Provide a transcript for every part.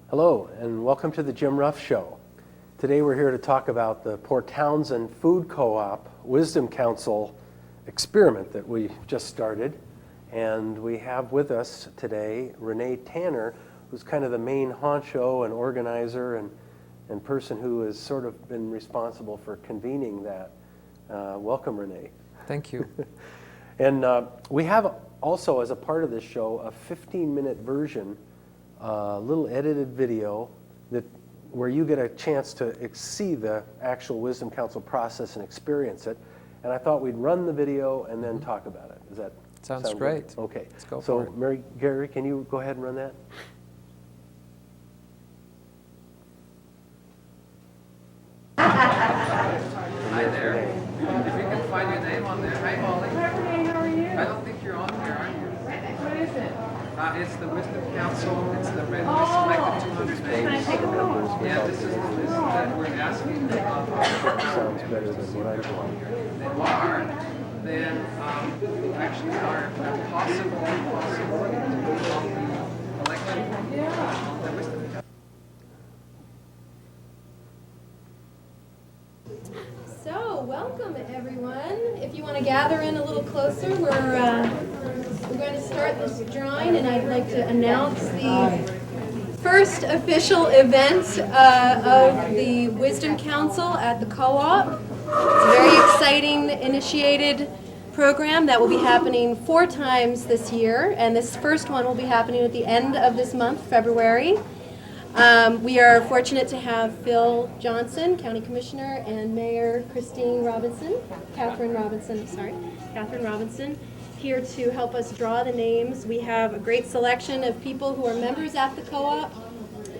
Hello, and welcome to the Jim Ruff Show. Today we're here to talk about the Port Townsend Food Co-op Wisdom Council experiment that we just started. And we have with us today Rene Tanner, who's kind of the main honcho and organizer and person who has sort of been responsible for convening that. Welcome, Rene. Thank you. And we have also, as a part of this show, a 15-minute version, a little edited video where you get a chance to see the actual Wisdom Council process and experience it. And I thought we'd run the video and then talk about it. Does that sound great? Good? Okay. Let's go so for it. Mary Gary, can you go ahead and run that? Hi there. If you can find your name on there. Hi, Molly. Hi, Renee, how are you? I don't think you're on there, are you? What is it? It's the Wisdom Council. It's the randomly selected 200 Can I names. take a look? Yeah, this is the list that we're asking. Sounds better than what I'm doing. They are, then actually are a possibility to move on the election. Yeah. The Wisdom Council. So, welcome everyone. If you want to gather in a little closer, we're going to start this drawing, and I'd like to announce the first official event of the Wisdom Council at the Co-op. It's a very exciting initiated program that will be happening 4 times this year, and this first one will be happening at the end of this month, February. We are fortunate to have Phil Johnson, County Commissioner, and Mayor Catherine Robinson, here to help us draw the names. We have a great selection of people who are members at the co-op,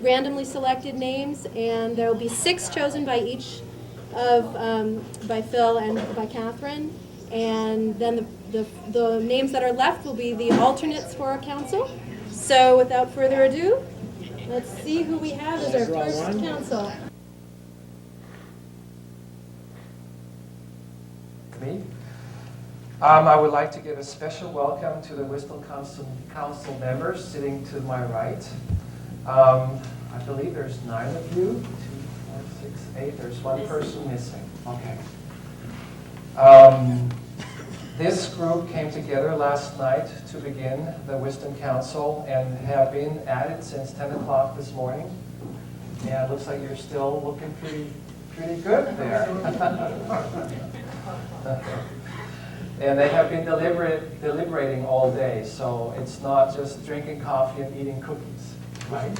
randomly selected names, and there will be 6 chosen by each by Phil and by Catherine, and then the names that are left will be the alternates for our council. So without further ado, let's see who we have as our first council. Me. I would like to give a special welcome to the Wisdom Council members sitting to my right. I believe there's 9 of you. 2, 4, 6, 8. There's one person missing. Okay. This group came together last night to begin the Wisdom Council and have been at it since 10 o'clock this morning. And it looks like you're still looking pretty good there. And they have been deliberating all day, so it's not just drinking coffee and eating cookies, right?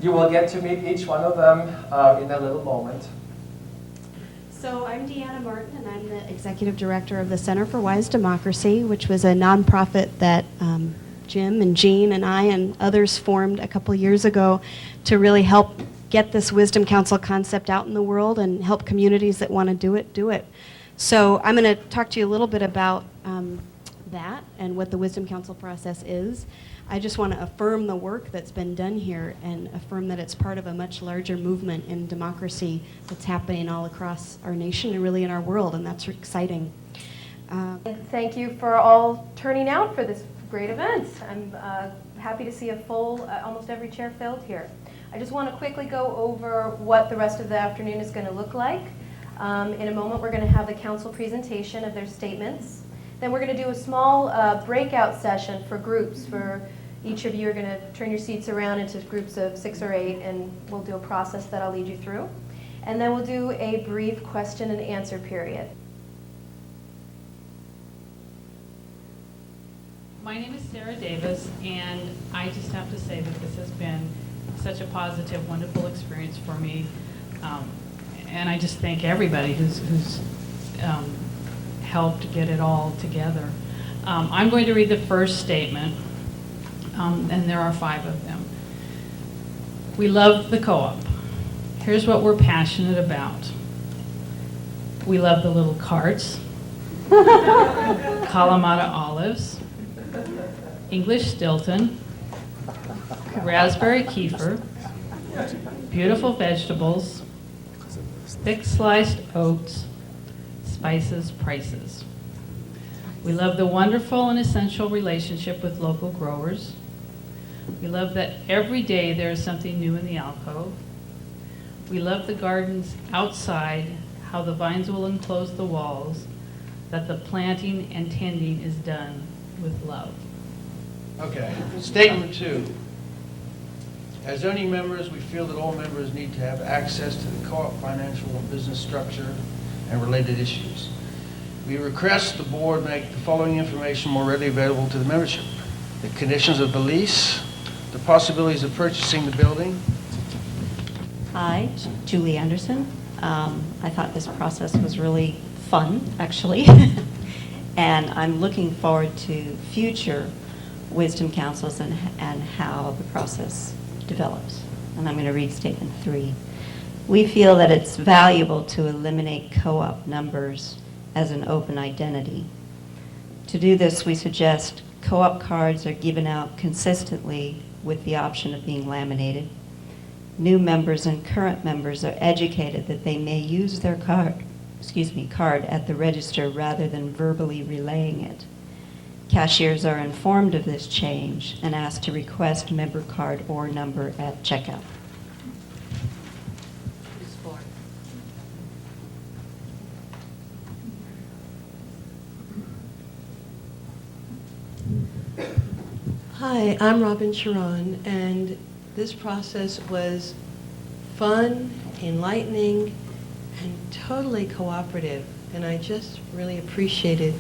You will get to meet each one of them in a little moment. So I'm Deanna Martin, and I'm the Executive Director of the Center for Wise Democracy, which was a nonprofit that Jim and Jean and I and others formed a couple years ago to really help get this Wisdom Council concept out in the world and help communities that want to do it. So I'm going to talk to you a little bit about that and what the Wisdom Council process is. I just want to affirm the work that's been done here and affirm that it's part of a much larger movement in democracy that's happening all across our nation and really in our world, and that's exciting. Thank you for all turning out for this great event. I'm happy to see a full, almost every chair filled here. I just want to quickly go over what the rest of the afternoon is going to look like. In a moment, we're going to have the council presentation of their statements. Then we're going to do a small breakout session for groups. For each of you are going to turn your seats around into groups of 6 or 8, and we'll do a process that I'll lead you through. And then we'll do a brief question and answer period. My name is Sarah Davis, and I just have to say that this has been such a positive, wonderful experience for me. And I just thank everybody who's helped get it all together. I'm going to read the first statement, and there are 5 of them. We love the co-op. Here's what we're passionate about. We love the little carts, Kalamata olives, English Stilton, raspberry kefir, beautiful vegetables, thick sliced oats, spices, prices. We love the wonderful and essential relationship with local growers. We love that every day there is something new in the alcove. We love the gardens outside, how the vines will enclose the walls, that the planting and tending is done with love. Okay, statement 2. As zoning members, we feel that all members need to have access to the co-op financial and business structure and related issues. We request the board make the following information more readily available to the membership: the conditions of the lease, the possibilities of purchasing the building. Hi, Julie Anderson. I thought this process was really fun, actually, and I'm looking forward to future wisdom councils and how the process develops. And I'm going to read statement 3. We feel that it's valuable to eliminate co-op numbers as an open identity. To do this, we suggest co-op cards are given out consistently with the option of being laminated. New members and current members are educated that they may use their card at the register rather than verbally relaying it. Cashiers are informed of this change and asked to request member card or number at checkout. Hi, I'm Robin Sharon, and this process was fun, enlightening, and totally cooperative. And I just really appreciated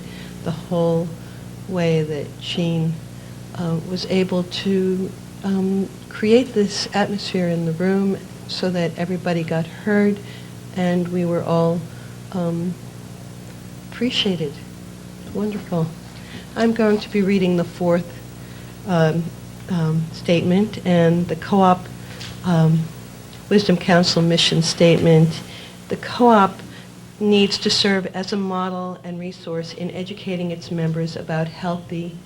the whole way that Jean was able to create this atmosphere in the room so that everybody got heard and we were all appreciated. Wonderful. I'm going to be reading the 4th statement and the co-op Wisdom Council mission statement. The co-op needs to serve as a model and resource in educating its members about healthy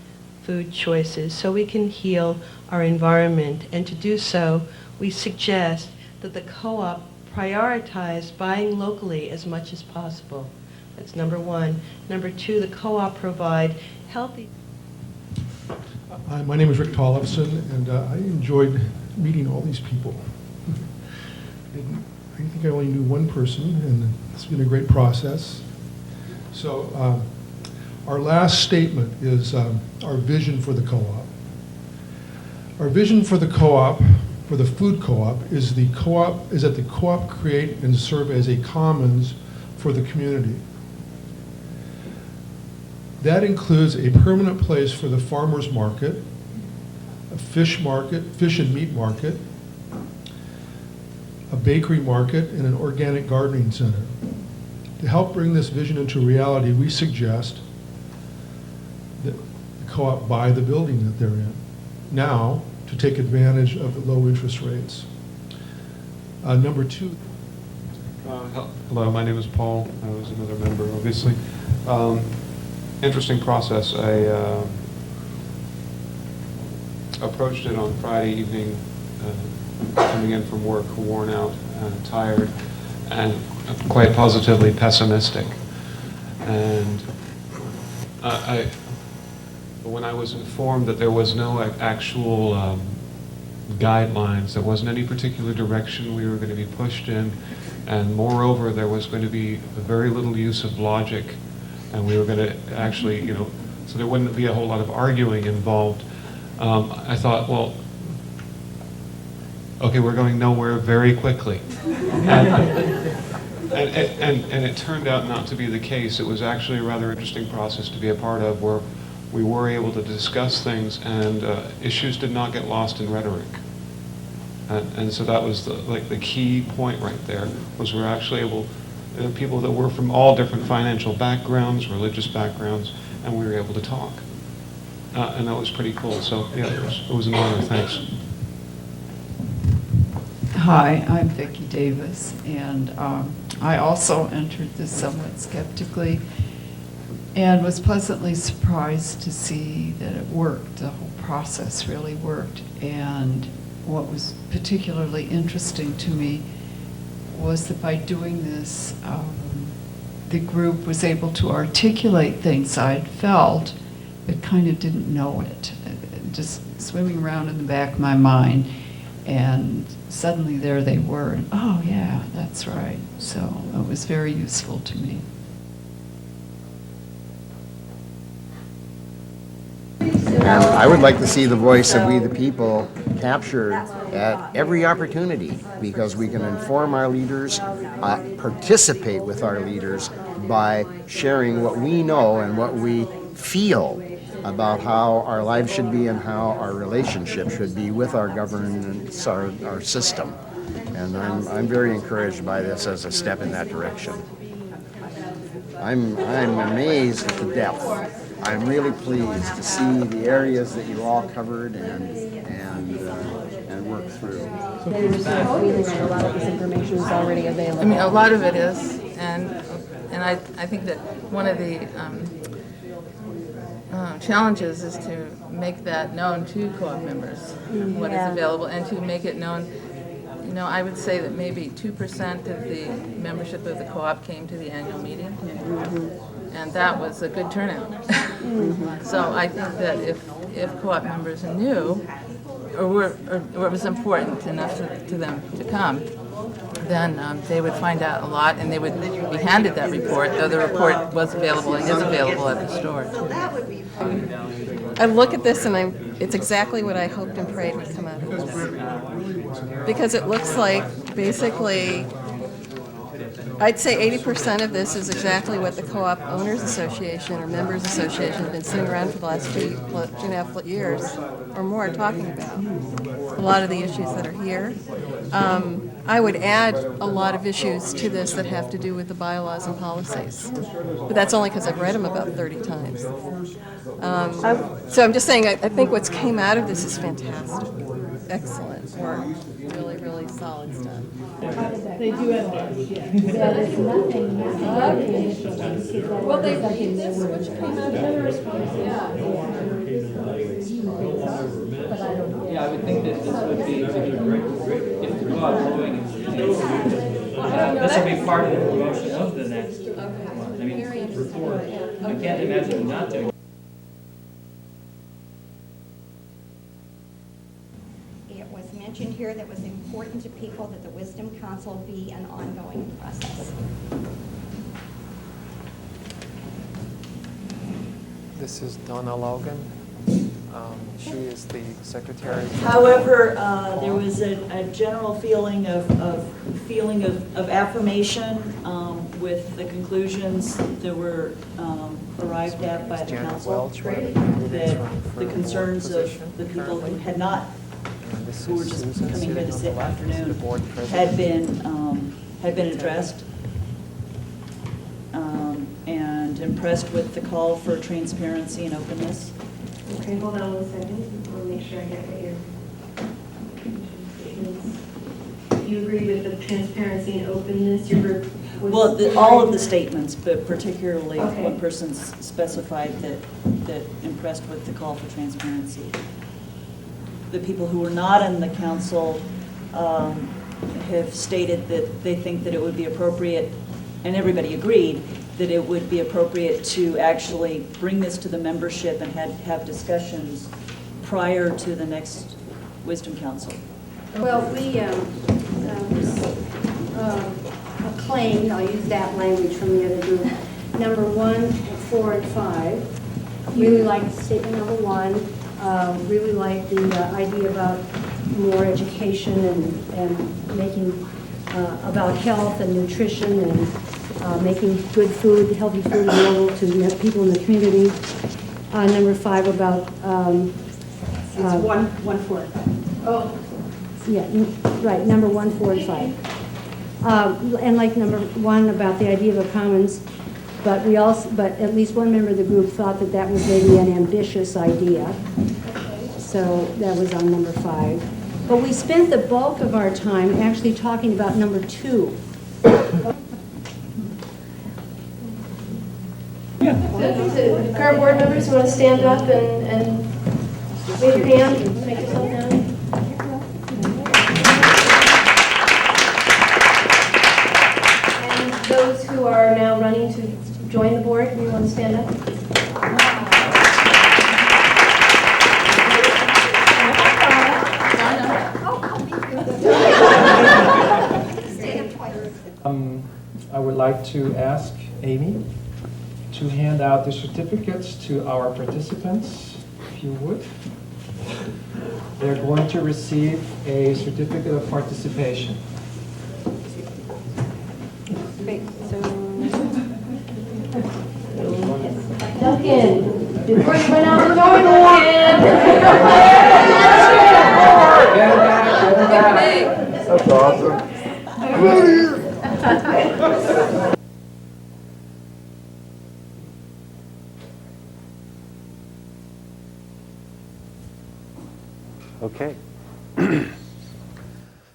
food choices so we can heal our environment. And to do so, we suggest that the co-op prioritize buying locally as much as possible. That's number 1. Number 2, the co-op provide healthy... Hi, my name is Rick Tollefson, and I enjoyed meeting all these people. I think I only knew one person, and it's been a great process. So our last statement is our vision for the co-op. Our vision for the co-op, for the food co-op, is that the co-op create and serve as a commons for the community. That includes a permanent place for the farmers market, a fish and meat market, a bakery market, and an organic gardening center. To help bring this vision into reality, we suggest that the co-op buy the building that they're in now to take advantage of the low interest rates. Number 2. Hello, my name is Paul. I was another member, obviously. Interesting process. I approached it on Friday evening, coming in from work, worn out and tired, and quite positively pessimistic. And when I was informed that there was no actual guidelines, there wasn't any particular direction we were going to be pushed in, and moreover, there was going to be very little use of logic, and we were going to actually, so there wouldn't be a whole lot of arguing involved. I thought, well, okay, we're going nowhere very quickly. And it turned out not to be the case. It was actually a rather interesting process to be a part of, where we were able to discuss things and issues did not get lost in rhetoric. And so that was the key point right there, was we're actually able, people that were from all different financial backgrounds, religious backgrounds, and we were able to talk. And that was pretty cool. So yeah, it was an honor. Thanks. Hi, I'm Vicki Davis, and I also entered this somewhat skeptically and was pleasantly surprised to see that it worked. The whole process really worked. And what was particularly interesting to me was that by doing this, the group was able to articulate things I'd felt but kind of didn't know it, just swimming around in the back of my mind. And suddenly there they were, and oh yeah, that's right. So it was very useful to me. I would like to see the voice of we the people captured at every opportunity, because we can inform our leaders, participate with our leaders by sharing what we know and what we feel about how our lives should be and how our relationship should be with our governance, our system. And I'm very encouraged by this as a step in that direction. I'm amazed at the depth. I'm really pleased to see the areas that you all covered and worked through. There's a feeling that a lot of this information is already available. I mean, a lot of it is, and I think that one of the challenges is to make that known to co-op members, what is available, and to make it known. You know, I would say that maybe 2% of the membership of the co-op came to the annual meeting, and that was a good turnout. So I think that if co-op members knew, or it was important enough to them to come, then they would find out a lot, and they would be handed that report, though the report was available and is available at the store. I look at this and it's exactly what I hoped and prayed would come out of this. Because it looks like basically, I'd say 80% of this is exactly what the Co-op Owners Association or Members Association have been sitting around for the last 2.5 years or more talking about. A lot of the issues that are here. I would add a lot of issues to this that have to do with the bylaws and policies. But that's only because I've read them about 30 times. So I'm just saying, I think what's came out of this is fantastic. Excellent work. Really, really solid stuff. They do have this, yeah. There's nothing. Well, they read this, which came out of the response. Yeah, I would think that this would be great if the co-op doing it. This would be part of the promotion of the next one. I mean, report. I can't imagine not doing it. It was mentioned here that it was important to people that the Wisdom Council be an ongoing process. This is Donna Logan. She is the secretary. However, there was a general feeling of affirmation with the conclusions that were arrived at by the council, that the concerns of the people who had not, who were just coming here this afternoon, had been addressed, and impressed with the call for transparency and openness. Okay, hold on 1 second. I want to make sure I get what your statements. You agree with the transparency and openness? Your group was Well, all of the statements, but particularly Okay. one person specified that impressed with the call for transparency. The people who were not in the council have stated that they think that it would be appropriate, and everybody agreed, that it would be appropriate to actually bring this to the membership and have discussions prior to the next Wisdom Council. Well, we acclaimed, I'll use that language from the other group, number 1, 4, and 5. Really liked statement number 1. Really liked the idea about more education and making about health and nutrition and making good food, healthy food available to people in the community. Number 5 about... It's 1, 4. Oh, Yeah, right, number 1, 4, and 5. And like number 1 about the idea of a commons, but at least one member of the group thought that that was maybe an ambitious idea. So that was on number 5. But we spent the bulk of our time actually talking about number 2. The current board members who want to stand up and wave your hand and make yourself known. And those who are now running to join the board, do you want to stand up? I would like to ask Amy to hand out the certificates to our participants, if you would. They're going to receive a certificate of participation. Great. Duncan, before you run out the door, Duncan! That's awesome. Okay.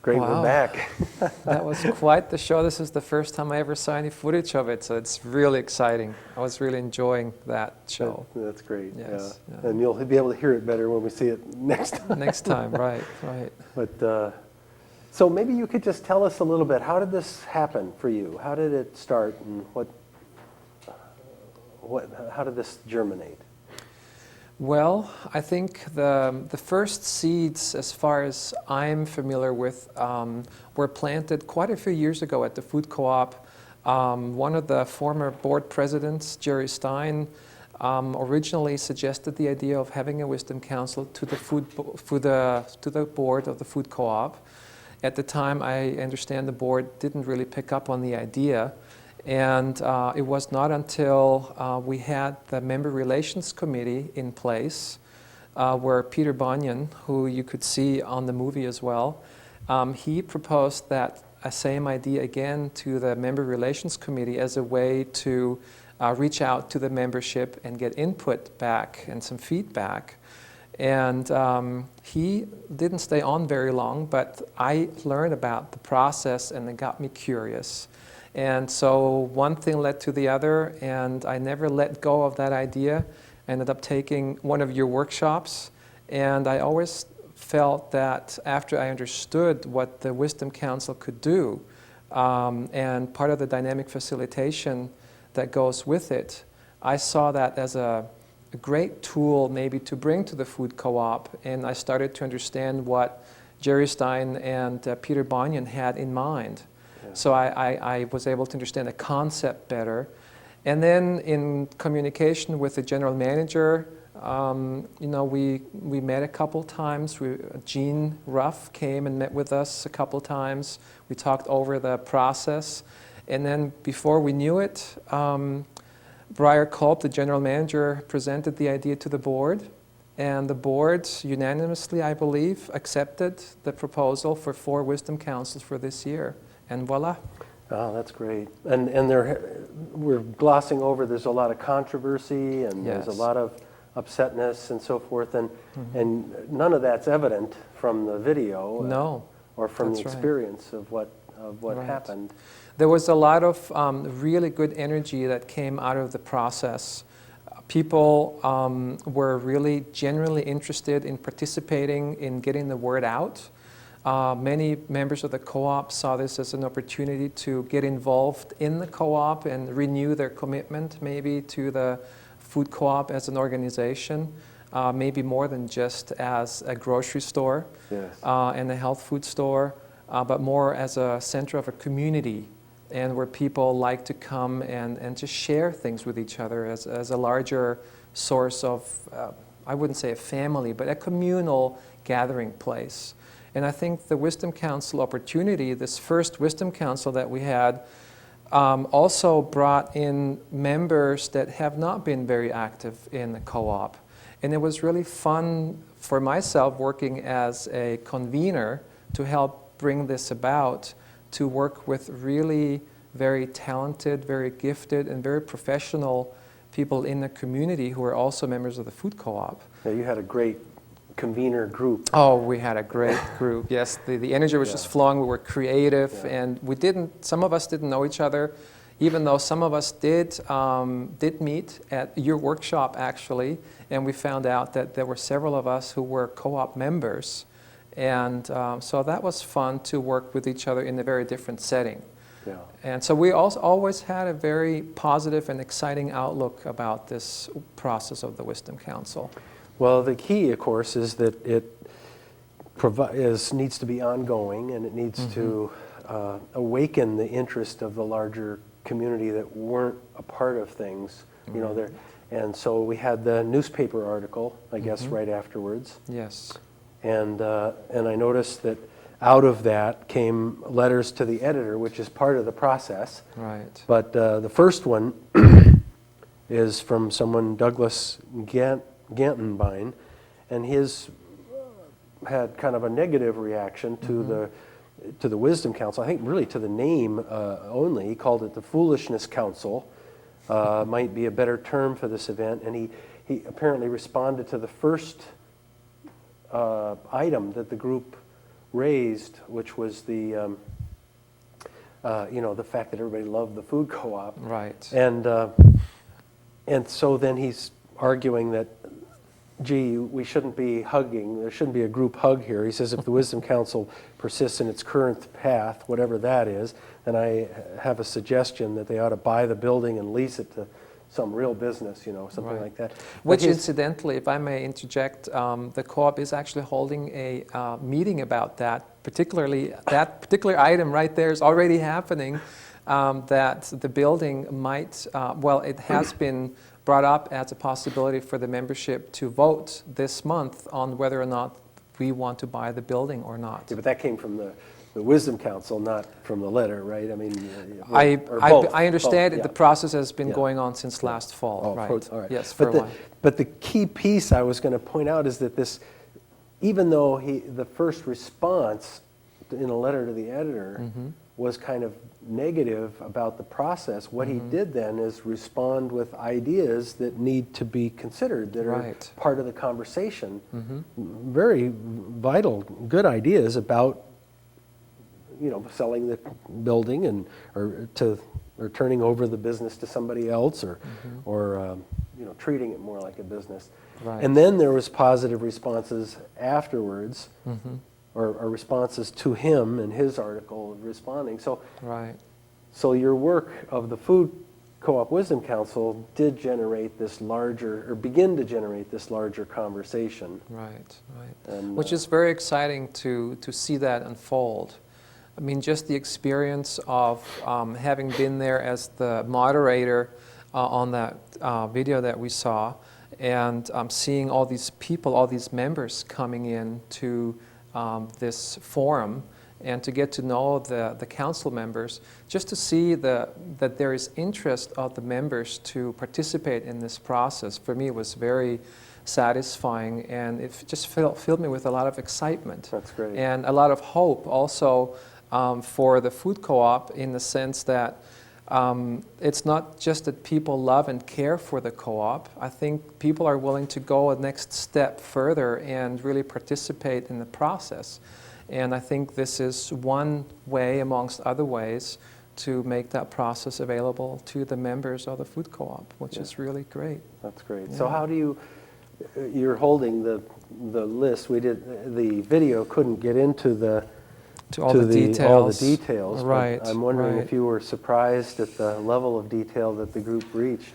Great, Wow. we're back. That was quite the show. This is the first time I ever saw any footage of it, so it's really exciting. I was really enjoying that show. That's great. Yes, Yeah. And you'll be able to hear it better when we see it next time. Next time, right. But so maybe you could just tell us a little bit. How did this happen for you? How did it start, and how did this germinate? Well, I think the first seeds, as far as I'm familiar with, were planted quite a few years ago at the food co-op. One of the former board presidents, Jerry Stein, originally suggested the idea of having a wisdom council to the board of the food co-op. At the time, I understand the board didn't really pick up on the idea. And it was not until we had the Member Relations Committee in place, where Peter Bunyan, who you could see on the movie as well, he proposed that same idea again to the Member Relations Committee as a way to reach out to the membership and get input back and some feedback. And he didn't stay on very long, but I learned about the process and it got me curious. And so one thing led to the other, and I never let go of that idea. I ended up taking one of your workshops, and I always felt that after I understood what the Wisdom Council could do, and part of the dynamic facilitation that goes with it, I saw that as a great tool maybe to bring to the food co-op, and I started to understand what Jerry Stein and Peter Bunyan had in mind. So I was able to understand the concept better. And then in communication with the general manager, we met a couple times. Gene Ruff came and met with us a couple times. We talked over the process. And then before we knew it, Briar Coop, the general manager, presented the idea to the board. And the board unanimously, I believe, accepted the proposal for 4 wisdom councils for this year. And voila. Oh, that's great. And we're glossing over, there's a lot of controversy and there's a lot of upsetness and so forth, and none of that's evident from the video. No. Or from That's the right. experience of what happened. There was a lot of really good energy that came out of the process. People were really genuinely interested in participating in getting the word out. Many members of the co-op saw this as an opportunity to get involved in the co-op and renew their commitment maybe to the food co-op as an organization, maybe more than just as a grocery store and a health food store, but more as a center of a community and where people like to come and just share things with each other as a larger source of, I wouldn't say a family, but a communal gathering place. And I think the Wisdom Council opportunity, this first Wisdom Council that we had, also brought in members that have not been very active in the co-op. And it was really fun for myself working as a convener to help bring this about, to work with really very talented, very gifted, and very professional people in the community who are also members of the food co-op. Yeah, you had a great convener group. Oh, we had a great group. Yes, the energy was just flowing. We were creative, and some of us didn't know each other, even though some of us did meet at your workshop, actually, and we found out that there were several of us who were co-op members. And so that was fun to work with each other in a very different setting. Yeah. And so we also always had a very positive and exciting outlook about this process of the Wisdom Council. Well, the key, of course, is that it needs to be ongoing, and it needs to awaken the interest of the larger community that weren't a part of things. You know, there, and so we had the newspaper article, I guess, right afterwards. Yes. And I noticed that out of that came letters to the editor, which is part of the process. Right. But the first one is from someone, Douglas Gantenbein, and his had kind of a negative reaction to the Wisdom Council. I think really to the name only. He called it the Foolishness Council. Might be a better term for this event. And he apparently responded to the first item that the group raised, which was the the fact that everybody loved the food co-op. Right. And so then he's arguing that, gee, we shouldn't be hugging. There shouldn't be a group hug here. He says if the Wisdom Council persists in its current path, whatever that is, then I have a suggestion that they ought to buy the building and lease it to some real business, something like that. Which, incidentally, if I may interject, the co-op is actually holding a meeting about that. Particularly, that particular item right there is already happening, that the building might, it has been brought up as a possibility for the membership to vote this month on whether or not we want to buy the building or not. Yeah, but that came from the Wisdom Council, not from the letter, right? I mean, I understand both, the process has been going on since last fall, right? All right. Yes, for a while. But the key piece I was going to point out is that this, even though the first response in a letter to the editor was kind of negative about the process, what he did then is respond with ideas that need to be considered, that are part of the conversation. Very vital, good ideas about selling the building or turning over the business to somebody else, or treating it more like a business. Right. And then there was positive responses afterwards, or responses to him and his article responding. So, so your work of the Food Co-op Wisdom Council did generate this larger, or begin to generate this larger conversation. Right. And, which is very exciting to see that unfold. I mean, just the experience of having been there as the moderator on that video that we saw, and seeing all these people, all these members coming in to this forum, and to get to know the council members, just to see that there is interest of the members to participate in this process, for me was very satisfying, and it just filled me with a lot of excitement. That's great. And a lot of hope also for the food co-op, in the sense that it's not just that people love and care for the co-op. I think people are willing to go a next step further and really participate in the process. And I think this is one way, amongst other ways, to make that process available to the members of the food co-op, which is really great. That's great. Yeah. So how do you're holding the list. We did, the video couldn't get into all the details. Right. I'm wondering if you were surprised at the level of detail that the group reached.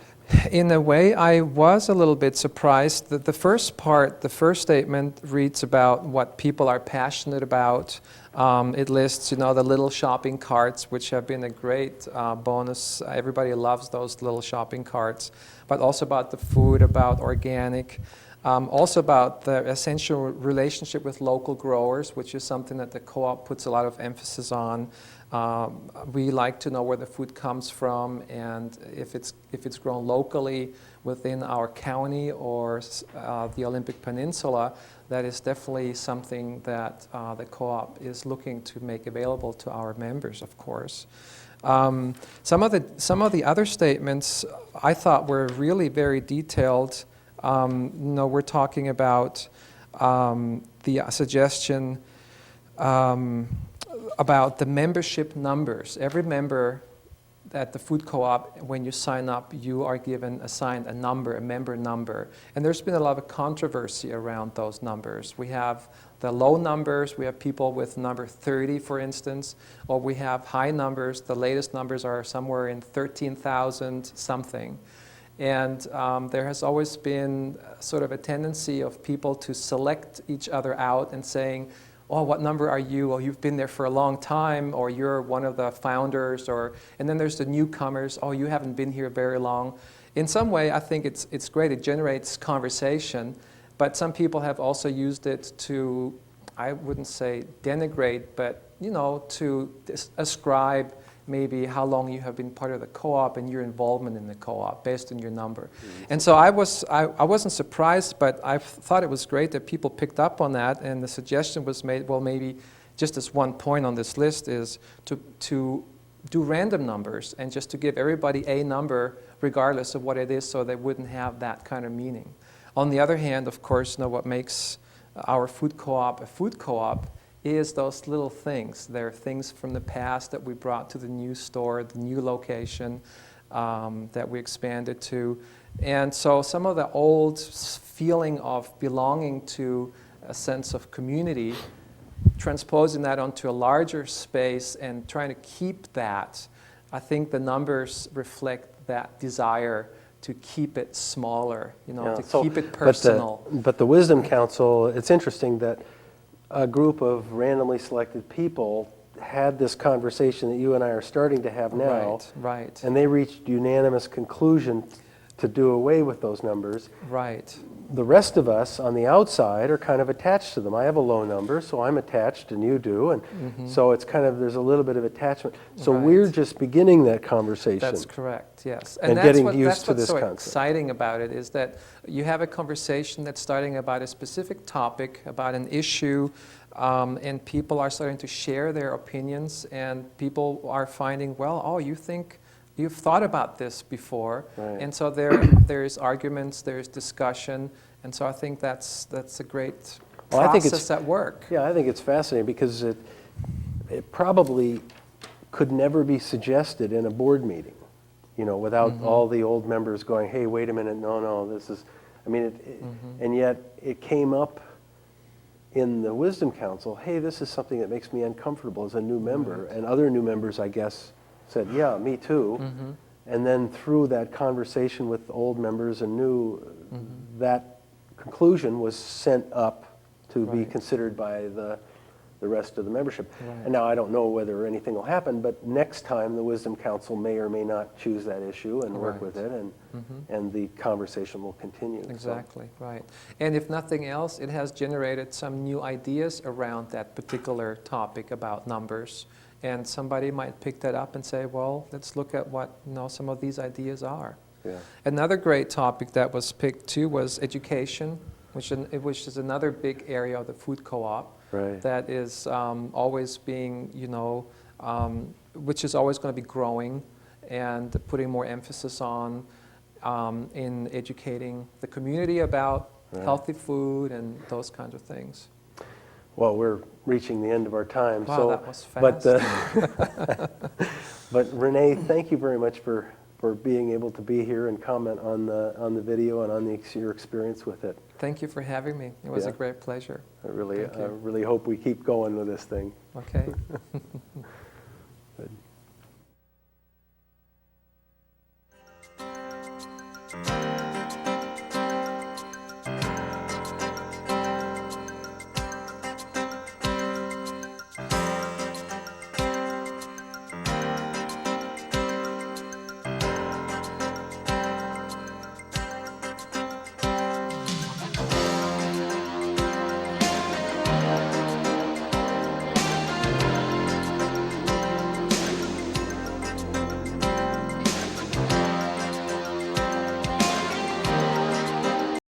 In a way, I was a little bit surprised that the first part, the first statement, reads about what people are passionate about. It lists, the little shopping carts, which have been a great bonus. Everybody loves those little shopping carts. But also about the food, about organic. Also about the essential relationship with local growers, which is something that the co-op puts a lot of emphasis on. We like to know where the food comes from, and if it's grown locally within our county or the Olympic Peninsula. That is definitely something that the co-op is looking to make available to our members, of course. Some of the other statements I thought were really very detailed. We're talking about the suggestion about the membership numbers. Every member at the food co-op, when you sign up, you are assigned a number, a member number. And there's been a lot of controversy around those numbers. We have the low numbers, we have people with number 30, for instance, or we have high numbers. The latest numbers are somewhere in 13,000 something. And there has always been sort of a tendency of people to select each other out and saying, oh, what number are you? Oh, you've been there for a long time, or you're one of the founders, and then there's the newcomers. Oh, you haven't been here very long. In some way, I think it's great. It generates conversation, but some people have also used it to, I wouldn't say denigrate, but to ascribe maybe how long you have been part of the co-op and your involvement in the co-op based on your number. Mm-hmm. And so I wasn't surprised, but I thought it was great that people picked up on that, and the suggestion was made, well, maybe just as one point on this list is to do random numbers and just to give everybody a number regardless of what it is, so they wouldn't have that kind of meaning. On the other hand, of course, what makes our food co-op a food co-op is those little things. There are things from the past that we brought to the new store, the new location that we expanded to. And so some of the old feeling of belonging to a sense of community, transposing that onto a larger space and trying to keep that, I think the numbers reflect that desire to keep it smaller, keep it personal. But the Wisdom Council, it's interesting that a group of randomly selected people had this conversation that you and I are starting to have now. Right. And they reached unanimous conclusion to do away with those numbers. Right. The rest of us on the outside are kind of attached to them. I have a low number, so I'm attached, and you do, and so it's kind of, there's a little bit of attachment. So we're just beginning that conversation. That's correct, yes. And getting used to this concept. concept. What's so exciting about it is that you have a conversation that's starting about a specific topic, about an issue, and people are starting to share their opinions, and people are finding, well, oh, you've thought about this before, and so there's arguments, there's discussion, and so I think that's a great process at work. Yeah, I think it's fascinating because it probably could never be suggested in a board meeting, without all the old members going, hey, wait a minute, no, this is, and yet it came up in the Wisdom Council, hey, this is something that makes me uncomfortable as a new member, and other new members, I guess, said, yeah, me too. And then through that conversation with old members and new, that conclusion was sent up to be considered by the rest of the membership. And now I don't know whether anything will happen, but next time the Wisdom Council may or may not choose that issue and work with it, and the conversation will continue. Exactly, right. And if nothing else, it has generated some new ideas around that particular topic about numbers. And somebody might pick that up and say, well, let's look at what some of these ideas are. Yeah. Another great topic that was picked too was education, which is another big area of the food co-op that is always being, which is always going to be growing and putting more emphasis on in educating the community about healthy food and those kinds of things. Well, we're reaching the end of our time. Wow, that was fast. But Rene, thank you very much for being able to be here and comment on the video and on your experience with it. Thank you for having me. It was a great pleasure. I really hope we keep going with this thing. Okay.